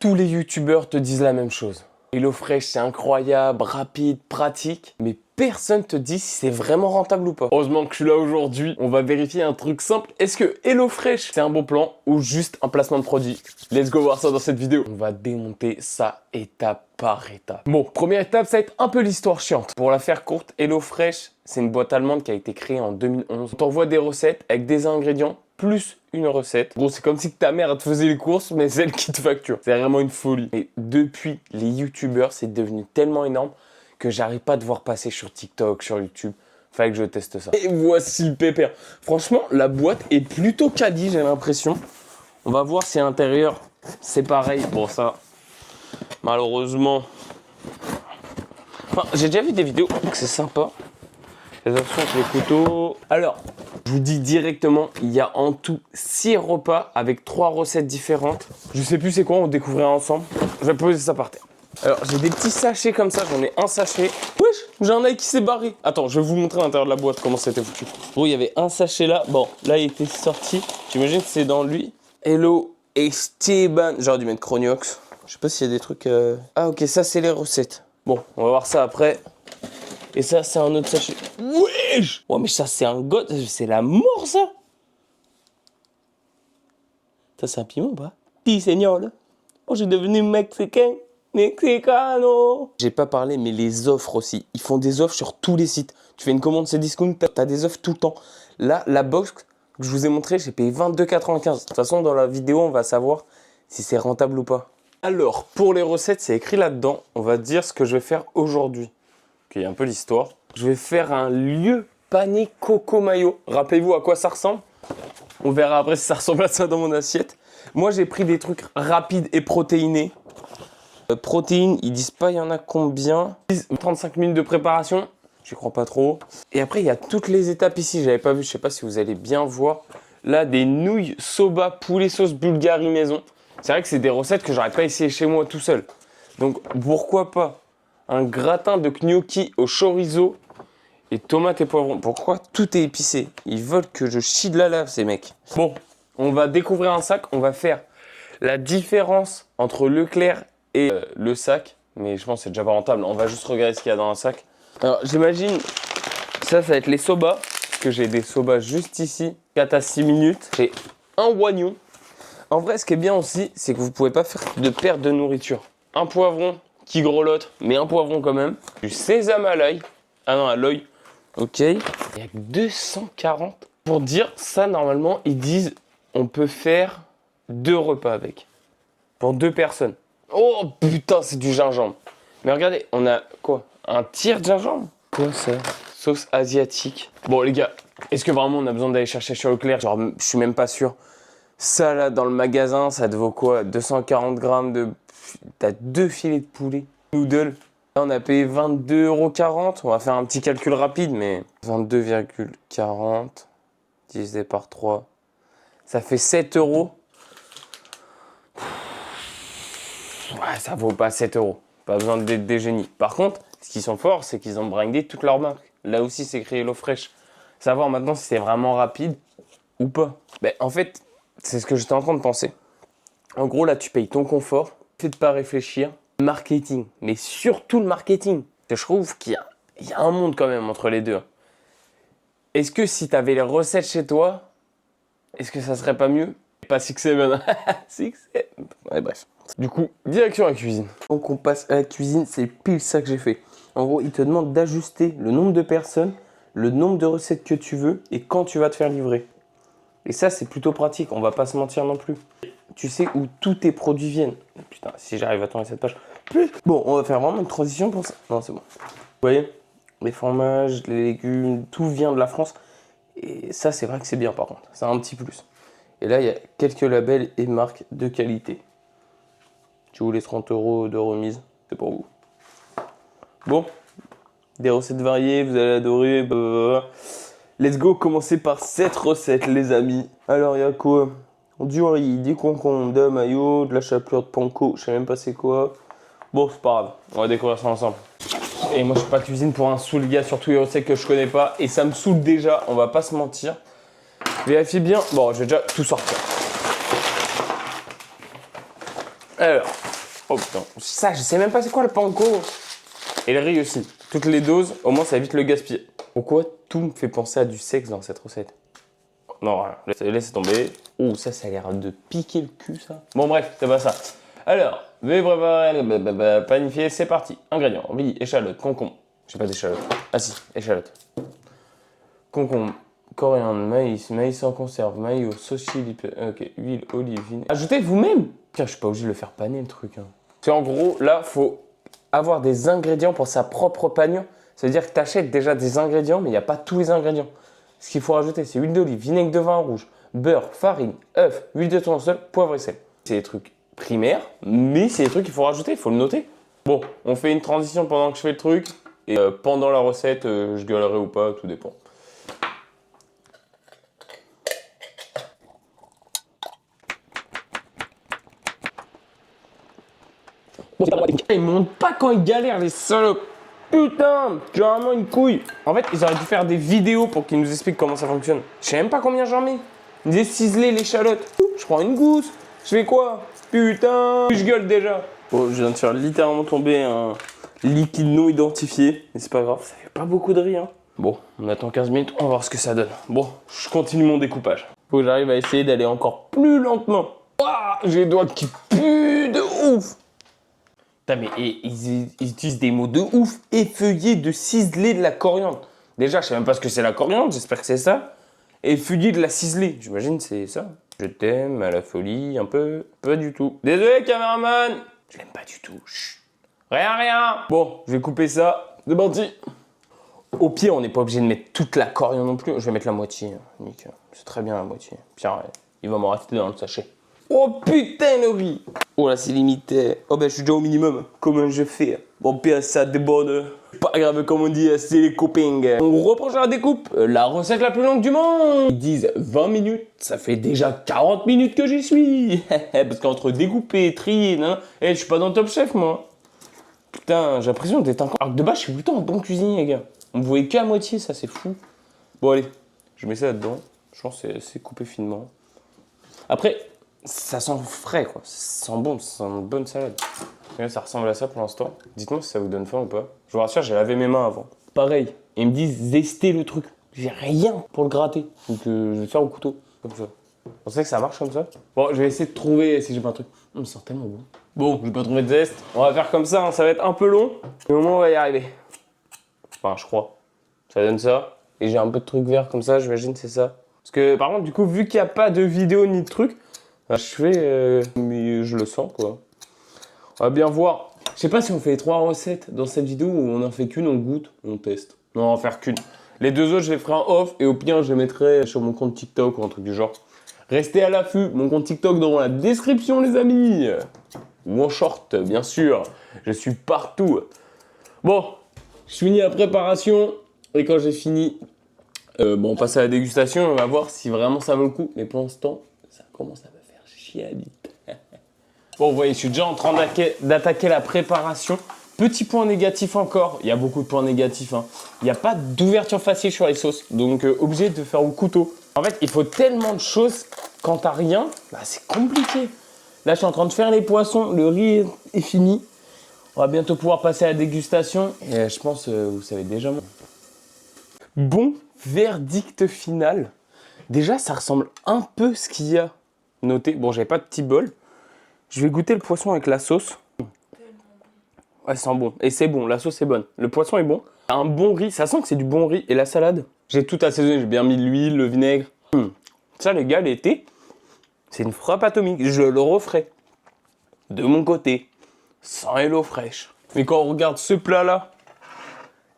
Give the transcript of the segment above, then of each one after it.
Tous les youtubeurs te disent la même chose. HelloFresh, c'est incroyable, rapide, pratique, mais personne te dit si c'est vraiment rentable ou pas. Heureusement que je suis là aujourd'hui, on va vérifier un truc simple. Est-ce que HelloFresh, c'est un bon plan ou juste un placement de produit? Let's go voir ça dans cette vidéo. On va démonter ça étape par étape. Bon, première étape, ça va être un peu l'histoire chiante. Pour la faire courte, HelloFresh, c'est une boîte allemande qui a été créée en 2011. On t'envoie des recettes avec des ingrédients plus une recette. Gros, c'est comme si ta mère te faisait les courses, mais c'est elle qui te facture. C'est vraiment une folie. Et depuis, les youtubeurs, c'est devenu tellement énorme que j'arrive pas de voir passer sur TikTok, sur YouTube. Fallait que je teste ça. Et voici le pépère. Franchement, la boîte est plutôt quali, j'ai l'impression. On va voir si à l'intérieur, c'est pareil. Bon, ça, malheureusement... Enfin, j'ai déjà vu des vidéos, donc c'est sympa. Attention avec les couteaux. Alors, je vous dis directement, il y a en tout 6 repas avec 3 recettes différentes. Je sais plus c'est quoi, on découvrira ensemble. Je vais poser ça par terre. Alors, j'ai des petits sachets comme ça, j'en ai un sachet. Wesh, j'ai un œil qui s'est barré. Attends, je vais vous montrer à l'intérieur de la boîte comment c'était foutu. Bon, il y avait un sachet là. Bon, là, il était sorti. J'imagine que c'est dans lui. Hello Esteban. J'aurais dû mettre Croniox. Je sais pas s'il y a des trucs... Ah, ok, ça, c'est les recettes. Bon, on va voir ça après. Et ça, c'est un autre sachet. Wesh! Ouais, mais ça, c'est un god. C'est la mort, ça! Ça, c'est un piment ou pas? Si, señor. Oh, je suis devenu mexicain. Mexicano. J'ai pas parlé, mais les offres aussi. Ils font des offres sur tous les sites. Tu fais une commande Cdiscount, t'as des offres tout le temps. Là, la box que je vous ai montré, j'ai payé 22,95. De toute façon, dans la vidéo, on va savoir si c'est rentable ou pas. Alors, pour les recettes, c'est écrit là-dedans. On va dire ce que je vais faire aujourd'hui. Il y a un peu l'histoire. Je vais faire un lieu pané coco mayo. Rappelez-vous à quoi ça ressemble. On verra après si ça ressemble à ça dans mon assiette. Moi, j'ai pris des trucs rapides et protéinés. Protéines, ils disent pas il y en a combien. 35 minutes de préparation, j'y crois pas trop. Et après, il y a toutes les étapes ici. J'avais pas vu, je sais pas si vous allez bien voir. Là, des nouilles soba poulet sauce Bulgarie maison. C'est vrai que c'est des recettes que j'aurais pas essayé chez moi tout seul. Donc, pourquoi pas un gratin de gnocchi au chorizo et tomates et poivrons. Pourquoi tout est épicé? Ils veulent que je chie de la lave, ces mecs. Bon, on va découvrir un sac. On va faire la différence entre Leclerc et le sac. Mais je pense que c'est déjà pas rentable. On va juste regarder ce qu'il y a dans un sac. Alors, j'imagine, ça va être les soba. Parce que j'ai des soba juste ici. 4 à 6 minutes. J'ai un oignon. En vrai, ce qui est bien aussi, c'est que vous pouvez pas faire de perte de nourriture. Un poivron qui grelotte, mais un poivron quand même. Du sésame à l'ail. Ah non, à l'œil. Ok. Il y a 240. Pour dire ça, normalement, ils disent on peut faire 2 repas avec. Pour 2 personnes. Oh putain, c'est du gingembre. Mais regardez, on a quoi? Un tiers de gingembre? Quoi ça? Sauce asiatique. Bon les gars, est-ce que vraiment on a besoin d'aller chercher sur Leclerc? Genre, je suis même pas sûr. Ça là, dans le magasin, ça te vaut quoi? 240 grammes de... T'as 2 filets de poulet. Noodle. Là, on a payé 22,40 €. On va faire un petit calcul rapide, mais... 22,40 divisé par 3. Ça fait 7 €. Ouais, ça vaut pas 7 €. Pas besoin d'être des génies. Par contre, ce qu'ils sont forts, c'est qu'ils ont brindé toute leur marque. Là aussi, c'est écrit HelloFresh. Savoir maintenant si c'est vraiment rapide ou pas. Ben, en fait, c'est ce que j'étais en train de penser. En gros, là, tu payes ton confort. Faites pas réfléchir. Marketing. Mais surtout le marketing. Je trouve qu'il y a un monde quand même entre les deux. Est-ce que si tu avais les recettes chez toi, est-ce que ça serait pas mieux? Pas 6-7. 6-7. Ouais, bref. Du coup, direction à la cuisine. Donc on passe à la cuisine, c'est pile ça que j'ai fait. En gros, il te demande d'ajuster le nombre de personnes, le nombre de recettes que tu veux et quand tu vas te faire livrer. Et ça, c'est plutôt pratique, on va pas se mentir non plus. Tu sais où tous tes produits viennent. Putain, si j'arrive à tourner cette page. Bon, on va faire vraiment une transition pour ça. Non, c'est bon. Vous voyez, les fromages, les légumes, tout vient de la France. Et ça, c'est vrai que c'est bien par contre. C'est un petit plus. Et là, il y a quelques labels et marques de qualité. Tu voulais 30 € de remise, c'est pour vous. Bon, des recettes variées, vous allez adorer. Blablabla. Let's go, commencer par cette recette, les amis. Alors, il y a quoi? Du riz, des concombres, de la mayo, de la chapelure de panko, je sais même pas c'est quoi. Bon, c'est pas grave, on va découvrir ça ensemble. Et moi, je suis pas cuisine pour un saoul, gars, surtout les recettes que je connais pas. Et ça me saoule déjà, on va pas se mentir. Vérifie bien. Bon, je vais déjà tout sortir. Alors, Oh putain, ça, je sais même pas c'est quoi le panko. Et le riz aussi. Toutes les doses, au moins ça évite le gaspillage. Pourquoi tout me fait penser à du sexe dans cette recette? Non, rien. Laissez tomber. Oh, ça a l'air de piquer le cul, ça. Bon, bref, c'est pas ça. Alors, veuillez préparer, planifier, c'est parti. Ingrédients, riz, échalote, concombre. J'ai pas d'échalote. Ah si, échalote. Concombre, coriandre, maïs en conserve, maillot, sauce chili, ok, huile, olive, vinaigre. Ajoutez vous-même. Tiens, je suis pas obligé de le faire paner, le truc. Hein. C'est en gros, là, faut avoir des ingrédients pour sa propre panure. Ça veut dire que tu achètes déjà des ingrédients, mais il n'y a pas tous les ingrédients. Ce qu'il faut rajouter, c'est huile d'olive, vinaigre de vin rouge, beurre, farine, œuf, huile de tournesol, poivre et sel. C'est des trucs primaires, mais c'est des trucs qu'il faut rajouter, il faut le noter. Bon, on fait une transition pendant que je fais le truc, et pendant la recette, je gueulerai ou pas, tout dépend. Ils montent pas quand ils galèrent, les salopes. Putain, j'ai vraiment une couille. En fait, ils auraient dû faire des vidéos pour qu'ils nous expliquent comment ça fonctionne. Je sais même pas combien j'en mets. Ils disaient ciseler l'échalote. Je prends une gousse. Je fais quoi? Putain, je gueule déjà. Bon, je viens de faire littéralement tomber un liquide non identifié. Mais c'est pas grave, ça fait pas beaucoup de riz. Hein. Bon, on attend 15 minutes, on va voir ce que ça donne. Bon, je continue mon découpage. Faut que j'arrive à essayer d'aller encore plus lentement. Ah, j'ai les doigts qui puent de ouf. Putain, mais ils utilisent des mots de ouf. Effeuiller de ciseler de la coriandre. Déjà, je sais même pas ce que c'est la coriandre, j'espère que c'est ça. Effeuiller de la ciseler, j'imagine c'est ça. Je t'aime à la folie, un peu. Pas du tout. Désolé, caméraman. Je l'aime pas du tout. Chut. Rien. Bon, je vais couper ça. C'est parti. Au pire, on n'est pas obligé de mettre toute la coriandre non plus. Je vais mettre la moitié. Nickel. C'est très bien la moitié. Pierre, il va m'en rester dans le sachet. Oh putain le riz. Oh là c'est limité. Oh ben je suis déjà au minimum. Comment je fais? Bon pire ça déborde. Pas grave comme on dit, c'est les copains. On reproche la découpe. La recette la plus longue du monde. Ils disent 20 minutes. Ça fait déjà 40 minutes que j'y suis. Parce qu'entre découper, trier, non, je suis pas dans le Top Chef moi. Putain, j'ai l'impression d'être encore... Alors que de base je suis plutôt un bon cuisinier les gars. On me voyait qu'à moitié, ça c'est fou. Bon allez, je mets ça là-dedans. Je pense que c'est coupé finement. Après... ça sent frais quoi, ça sent bon, ça sent une bonne salade. Et ça ressemble à ça pour l'instant. Dites-moi si ça vous donne faim ou pas. Je vous rassure, j'ai lavé mes mains avant. Pareil, ils me disent zester le truc. J'ai rien pour le gratter. Donc je vais le faire au couteau, comme ça. Vous pensez que ça marche comme ça? Bon, je vais essayer de trouver si j'ai pas un truc. Ça sent tellement bon. Bon, je vais pas trouver de zeste. On va faire comme ça, hein. Ça va être un peu long. Mais au moins on va y arriver. Enfin, je crois. Ça donne ça. Et j'ai un peu de truc vert comme ça, j'imagine c'est ça. Parce que par contre, du coup, vu qu'il n'y a pas de vidéo ni de truc, je fais, mais je le sens quoi. On va bien voir. Je sais pas si on fait les 3 recettes dans cette vidéo ou on en fait qu'une, on goûte, on teste. Non, on va en faire qu'une. Les 2 autres, je les ferai en off et au pire, je les mettrai sur mon compte TikTok ou un truc du genre. Restez à l'affût, mon compte TikTok dans la description les amis. Ou en short, bien sûr. Je suis partout. Bon, je finis la préparation et quand j'ai fini, bon, on passe à la dégustation. On va voir si vraiment ça vaut le coup. Mais pour l'instant, ça commence à me faire chier à bite. Bon, vous voyez, je suis déjà en train d'attaquer la préparation. Petit point négatif encore, il y a beaucoup de points négatifs. Hein. Il n'y a pas d'ouverture facile sur les sauces, donc obligé de faire au couteau. En fait, il faut tellement de choses, quand t'as rien, bah, c'est compliqué. Là, je suis en train de faire les poissons, le riz est fini. On va bientôt pouvoir passer à la dégustation. Et je pense, vous savez déjà. Bon, verdict final. Déjà, ça ressemble un peu à ce qu'il y a noté. Bon, j'avais pas de petit bol. Je vais goûter le poisson avec la sauce. Ouais, ça sent bon. Et c'est bon, la sauce est bonne. Le poisson est bon. Un bon riz, ça sent que c'est du bon riz. Et la salade, j'ai tout assaisonné. J'ai bien mis l'huile, le vinaigre. Ça, les gars, l'été, c'est une frappe atomique. Je le referai. De mon côté, sans Hello Fresh. Mais quand on regarde ce plat-là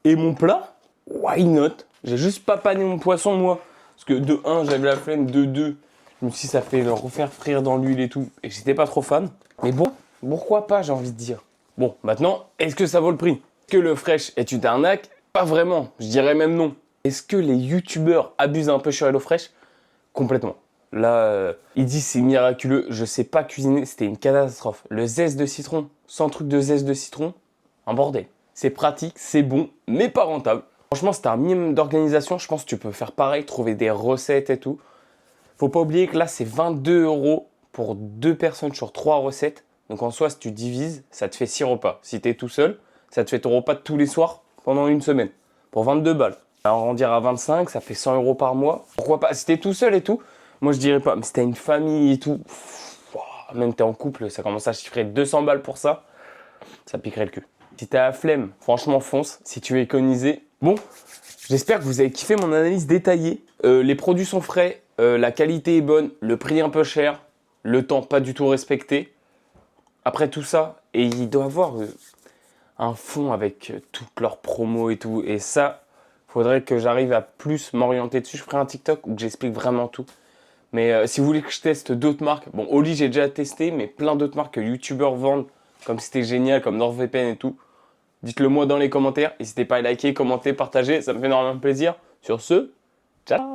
et mon plat, why not? J'ai juste pas pané mon poisson, moi. Parce que de 1, j'avais la flemme. De 2, je me suis dit, ça fait le refaire frire dans l'huile et tout. Et j'étais pas trop fan. Mais bon, pourquoi pas, j'ai envie de dire. Bon, maintenant, est-ce que ça vaut le prix? Est-ce que le fresh est une arnaque? Pas vraiment, je dirais même non. Est-ce que les youtubeurs abusent un peu sur HelloFresh? Complètement. Là, ils disent c'est miraculeux, je sais pas cuisiner, c'était une catastrophe. Le zeste de citron, sans truc de zeste de citron, un bordel. C'est pratique, c'est bon, mais pas rentable. Franchement, c'était un minimum d'organisation, je pense que tu peux faire pareil, trouver des recettes et tout. Faut pas oublier que là, c'est 22 € pour 2 personnes sur 3 recettes. Donc en soi, si tu divises, ça te fait 6 repas. Si tu es tout seul, ça te fait ton repas de tous les soirs pendant une semaine. Pour 22 balles. Alors arrondir à 25, ça fait 100 euros par mois. Pourquoi pas? Si t'es tout seul et tout, moi je dirais pas. Mais si t'as une famille et tout, même t'es en couple, ça commence à chiffrer 200 balles pour ça. Ça piquerait le cul. Si t'as la flemme, franchement fonce. Si tu veux économiser. Bon, j'espère que vous avez kiffé mon analyse détaillée. Les produits sont frais, la qualité est bonne, le prix un peu cher, le temps pas du tout respecté. Après tout ça, et il doit y avoir un fond avec toutes leurs promos et tout. Et ça, faudrait que j'arrive à plus m'orienter dessus. Je ferai un TikTok où j'explique vraiment tout. Mais si vous voulez que je teste d'autres marques, bon, Oli j'ai déjà testé, mais plein d'autres marques que YouTubeurs vendent, comme c'était génial, comme NordVPN et tout. Dites-le moi dans les commentaires. N'hésitez pas à liker, commenter, partager, ça me fait énormément plaisir. Sur ce, ciao.